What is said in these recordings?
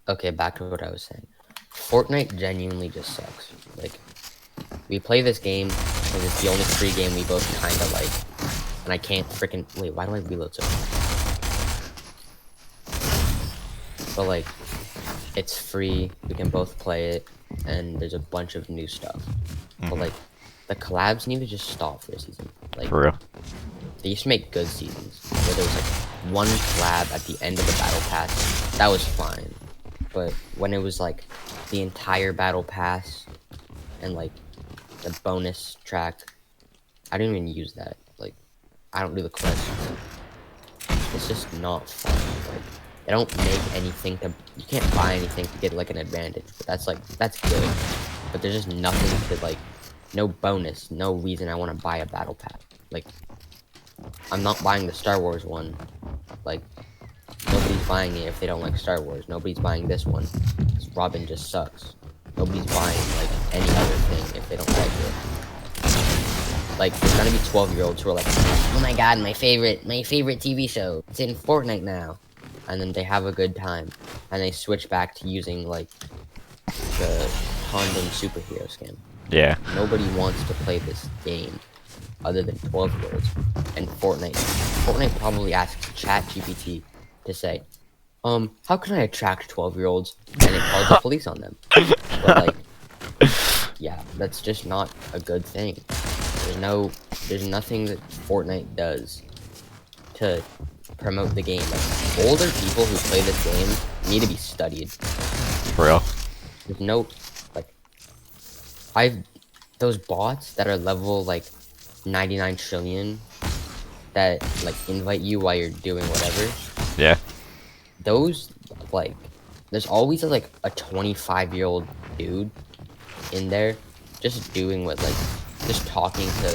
Okay, back to what I was saying. Fortnite genuinely just sucks. Like, we play this game because it's the only free game we both kind of like. And I can't freaking... Wait, why do I reload so much? But, like, it's free. We can both play it. And there's a bunch of new stuff. But, like, the collabs need to just stop for a season. Like, For real. they used to make good seasons. Where there was, like, one collab at the end of the battle pass. That was fine. But when it was, like, the entire battle pass and, like, the bonus track, I didn't even use that. Like, I don't do the quests. It's just not fun. Like, they don't make anything to... You can't buy anything to get, like, an advantage. But that's, like, that's good. But there's just nothing to, like... No bonus. No reason I want to buy a battle pass. Like, I'm not buying the Star Wars one. Like, nobody's buying it if they don't like Star Wars. Nobody's buying this one because Robin just sucks. Nobody's buying, like, any other thing if they don't like it. Like, there's gonna be 12-year-olds who are like, oh my god, my favorite TV show. It's in Fortnite now. And then they have a good time. And they switch back to using, like, the condom superhero skin. Yeah. Nobody wants to play this game other than 12-year-olds. And Fortnite probably asks ChatGPT to say, how can I attract 12-year-olds? And it calls the police on them. But, like, yeah, that's just not a good thing. There's nothing that Fortnite does to promote the game. Like, older people who play this game need to be studied. For real. There's no, like, those bots that are level, like, 99 trillion that, like, invite you while you're doing whatever. Yeah. Those, like, there's always, like, a 25-year-old dude in there just doing what, like, just talking to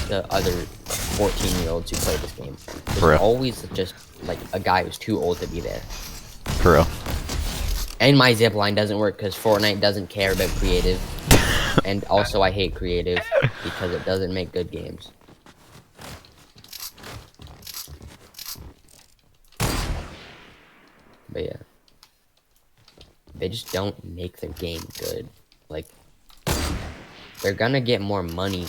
the other 14-year-olds who play this game. There's always just, like, a guy who's too old to be there. For real. And my zipline doesn't work because Fortnite doesn't care about creative. And also, I hate creative because it doesn't make good games. But yeah. They just don't make their game good. Like, they're gonna get more money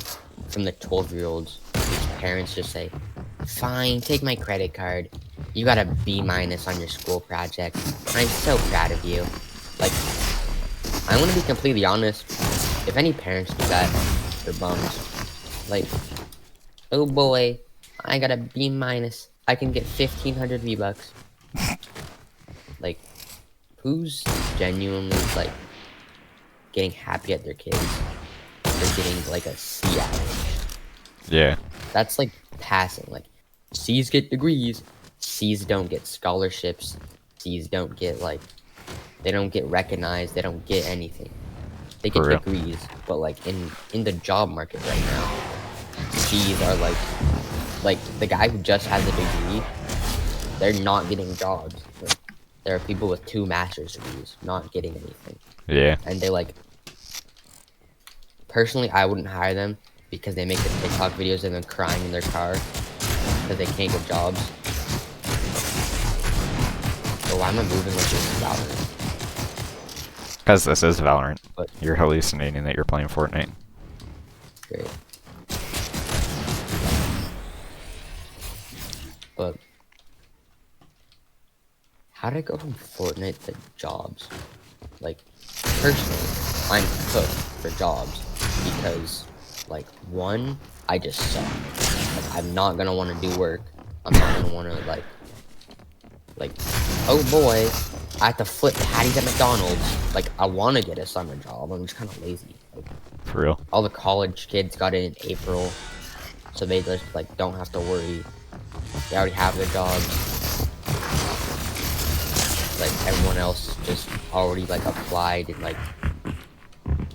from the 12-year-olds whose parents just say, fine, take my credit card. You got a B- on your school project. I'm so proud of you. Like, I'm gonna be completely honest. If any parents do that, they're bums. Like, oh boy, I got a B-. I can get 1,500 V-Bucks. Like, who's genuinely, like, getting happy at their kids for getting, like, a C average? Yeah. That's, like, passing. Like, C's get degrees. C's don't get scholarships. C's don't get, like, they don't get recognized. They don't get anything. They get degrees, but, like, in the job market right now, C's are, like, the guy who just has a degree, they're not getting jobs. Like, there are people with 2 master's degrees not getting anything. Yeah. And they, like, personally, I wouldn't hire them because they make the TikTok videos of them crying in their car because they can't get jobs. So why am I moving like this is Valorant? Because this is Valorant. But you're hallucinating that you're playing Fortnite. Great. But how did I go from Fortnite to jobs? Like, personally, I'm cooked for jobs because, like, one, I just suck. Like, I'm not gonna want to do work. I'm not gonna want to, like, oh boy, I have to flip patties at McDonald's. Like, I want to get a summer job. I'm just kind of lazy. Like, For real. all the college kids got it in April, so they just, like, don't have to worry. They already have their jobs. Like, everyone else just already, like, applied in, like,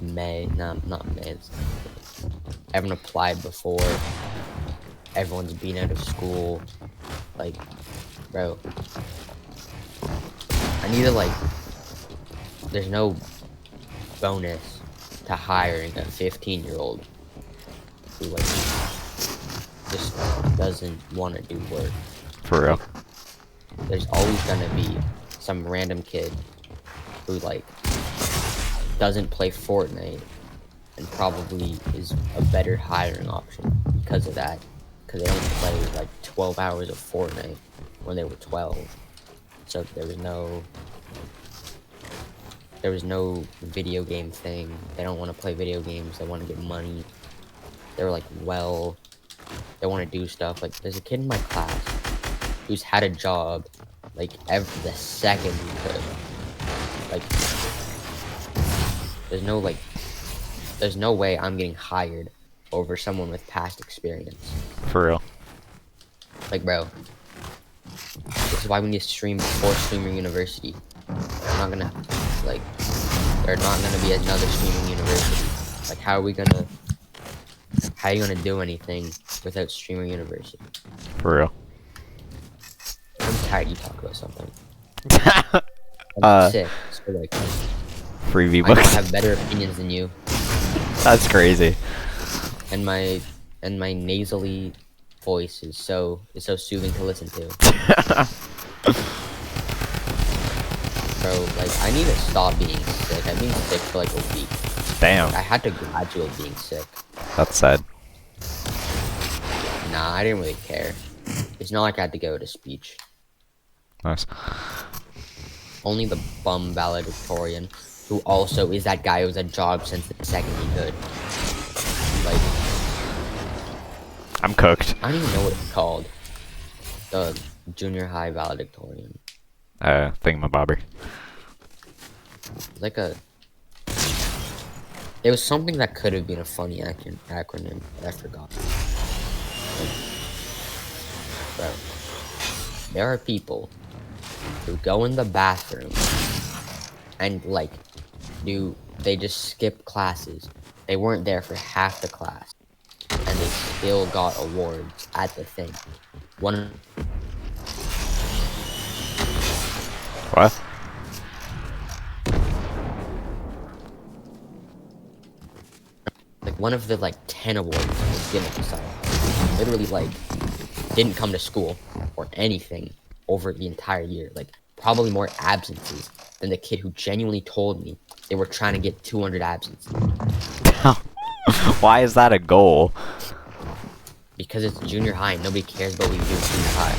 May. No, not May. Everyone applied before. Everyone's been out of school. Like, bro. I need to, like, there's no bonus to hiring a 15-year-old who, like, just doesn't want to do work. For real. There's always gonna be some random kid who like doesn't play Fortnite and probably is a better hiring option because of that. Because they only played like 12 hours of Fortnite when they were 12. So there was no video game thing. They don't want to play video games. They want to get money. They were like, well, they want to do stuff. Like, there's a kid in my class who's had a job like every the second he could. Like, there's no way I'm getting hired over someone with past experience. For real. Like, bro, this is why we need to stream before Streamer University. They're not gonna, like, there's not gonna be another Streaming University. Like, how are you gonna do anything without Streamer University? For real. I'm tired you talk about something. I'm sick, so like, Free I V-Bucks. have better opinions than you, That's crazy. and my nasally voice is so soothing to listen to. Bro, like, I need to stop being sick. I've been sick for like a week. Damn. I had to graduate being sick. That's sad. Nah, I didn't really care. It's not like I had to go to speech. Nice. Only the bum valedictorian, who also is that guy who was a job since the second he could. Like, I'm cooked. I don't even know what it's called. The junior high valedictorian. Thingamabobber. Like a... It was something that could have been a funny acronym, but I forgot. Like, bro, there are people who go in the bathroom and, like, they just skip classes. They weren't there for half the class, and they still got awards at the thing. What? One of the, like, 10 awards was given to someone. Literally, like, didn't come to school or anything over the entire year. Like, probably more absences than the kid who genuinely told me they were trying to get 200 absences. Why is that a goal? Because it's junior high and nobody cares about what you do in junior high.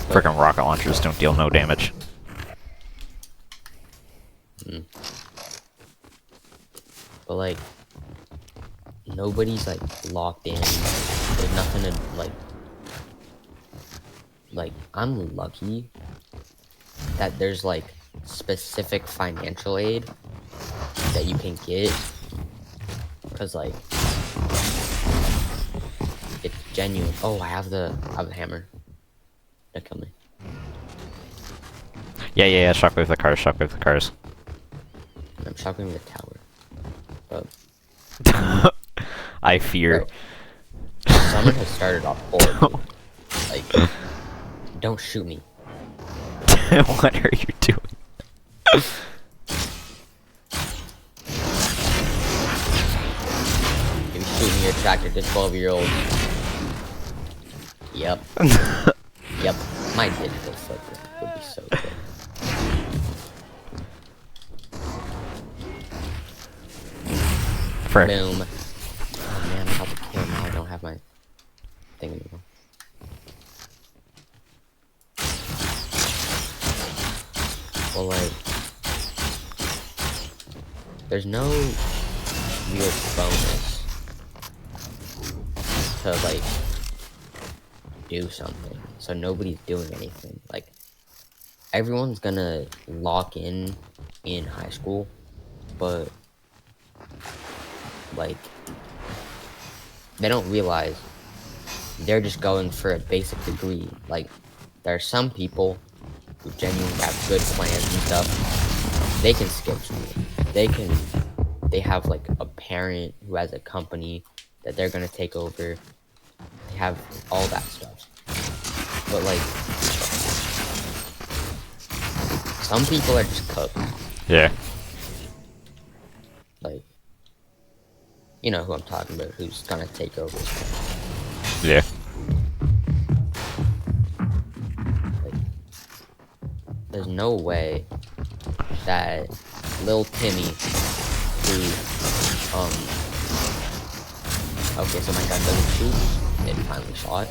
Frickin' rocket launchers don't deal no damage. But, like, nobody's, like, locked in. There's nothing to, like, I'm lucky that there's, like, specific financial aid that you can get. Because, like, it's genuine. Oh, I have the hammer. Don't kill me. Yeah, shockwave the cars, shockwave the cars. I'm shocking the tower. But I fear. bro, someone has started off horribly. Like, don't shoot me. What are you doing? If you shoot me, you're attracted to 12-year-olds. Yep. Yep. My digital footprint would be so good. Frick. Boom. Oh man, I'm about to kill now. I don't have my thing anymore. Well, like, there's no real bonus to, like, do something. So nobody's doing anything. Like, everyone's gonna lock in high school, but, like, they don't realize they're just going for a basic degree. Like, there are some people who genuinely have good plans and stuff. They can skip school. They have, like, a parent who has a company that they're gonna take over. They have all that stuff. But, like, some people are just cooked. Yeah. Like, you know who I'm talking about, who's gonna take over. Yeah. there's no way that Lil Timmy, who, okay, so my gun doesn't shoot. It finally shot.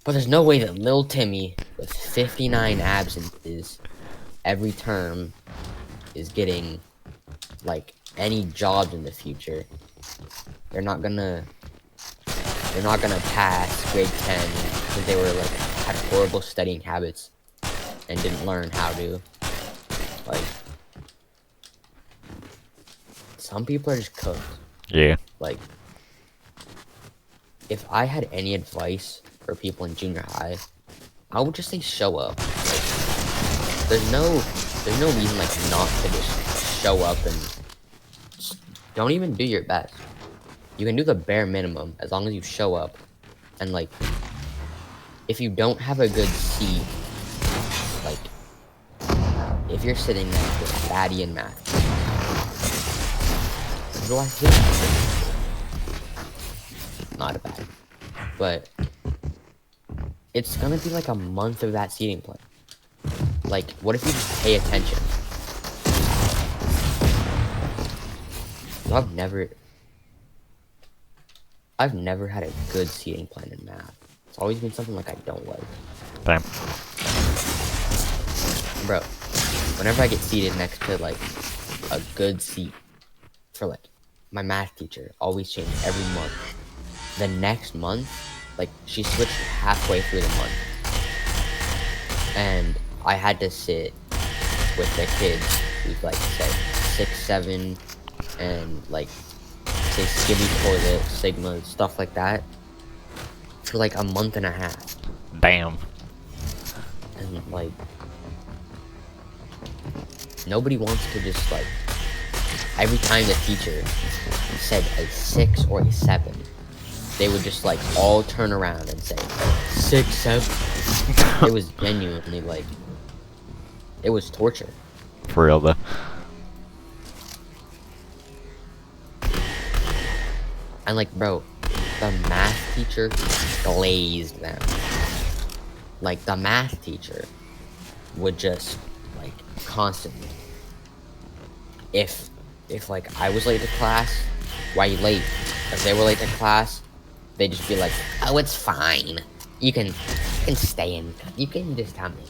But there's no way that Lil Timmy, with 59 absences every term, is getting, like, any jobs in the future. They're not gonna pass grade 10 because they were, like, had horrible studying habits and didn't learn how to. Like, some people are just cooked. Yeah. Like, if I had any advice for people in junior high, I would just say show up. Like, there's no reason like not to just show up and just don't even do your best. You can do the bare minimum as long as you show up. And like, if you don't have a good seat, like, if you're sitting next to a baddie in math, what do I think? Not a bad, but it's gonna be like a month of that seating plan. Like, what if you just pay attention? So I've never had a good seating plan in math. It's always been something like I don't like. Damn. Bro, whenever I get seated next to like a good seat for like my math teacher, always changes every month. The next month, like she switched halfway through the month. And I had to sit with the kids who's like say 6, 7 and like say skibby toilet, sigma, stuff like that for like a month and a half. Damn. And like nobody wants to just like every time the teacher said a 6 or a 7, they would just like all turn around and say 6, 7. It was genuinely like it was torture. For real though. And like, bro, the math teacher glazed them. Like, the math teacher would just, like, constantly. If like, I was late to class, why you late? If they were late to class, they'd just be like, oh, it's fine. You can stay in. You can just tell me.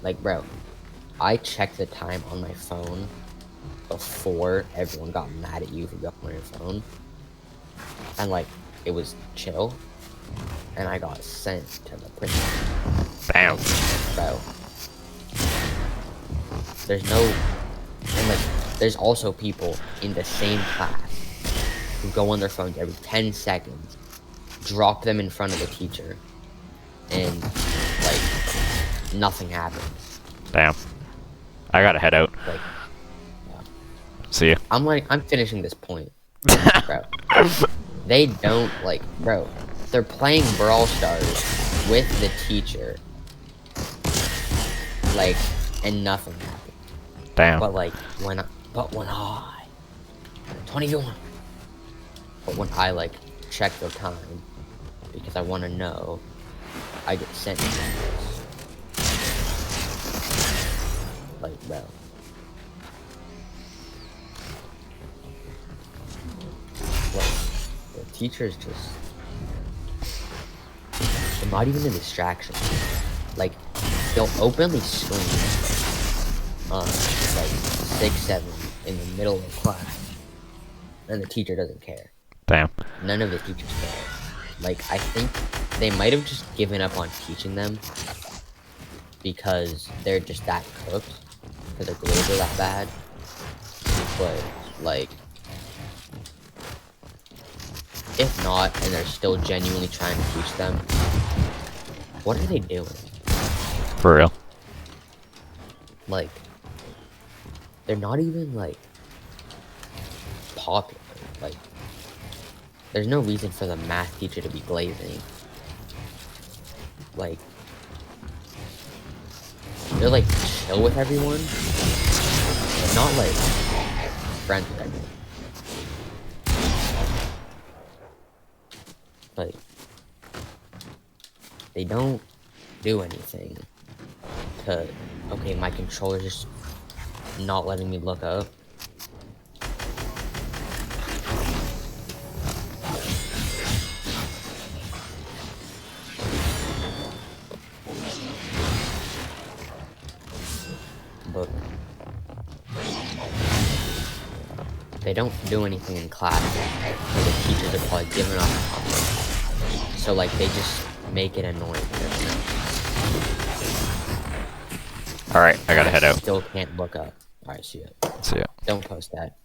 Like, bro, I checked the time on my phone before everyone got mad at you for going on your phone. And like, it was chill, and I got sent to the principal. Damn. Bro, there's no, and like, there's also people in the same class who go on their phones every 10 seconds, drop them in front of the teacher, and like, nothing happens. Damn. I gotta head out. Like, yeah. See ya. I'm finishing this point, bro. They don't, like, bro, they're playing Brawl Stars with the teacher, like, and nothing happened. Damn. But, like, when I, 21, but when I, like, check their time, because I want to know, I get sent to this. Like, bro. Like, the teachers just, they're not even a distraction. Like, they'll openly scream, like, 6, 7 in the middle of class, and the teacher doesn't care. Damn. None of the teachers care. Like, I think they might have just given up on teaching them because they're just that cooked, because their grades are that bad. But, like, if not, and they're still genuinely trying to teach them, what are they doing? For real. Like, they're not even, like, popular. Like, there's no reason for the math teacher to be glazing. Like, they're, like, chill with everyone, but not, like, friends with everyone. Like, they don't do anything to, okay, my controller's just not letting me look up. But they don't do anything in class, so the teachers are probably giving up homework. So like they just make it annoying. Alright, I gotta head out. Still can't look up. Alright, see ya. See ya. Don't post that.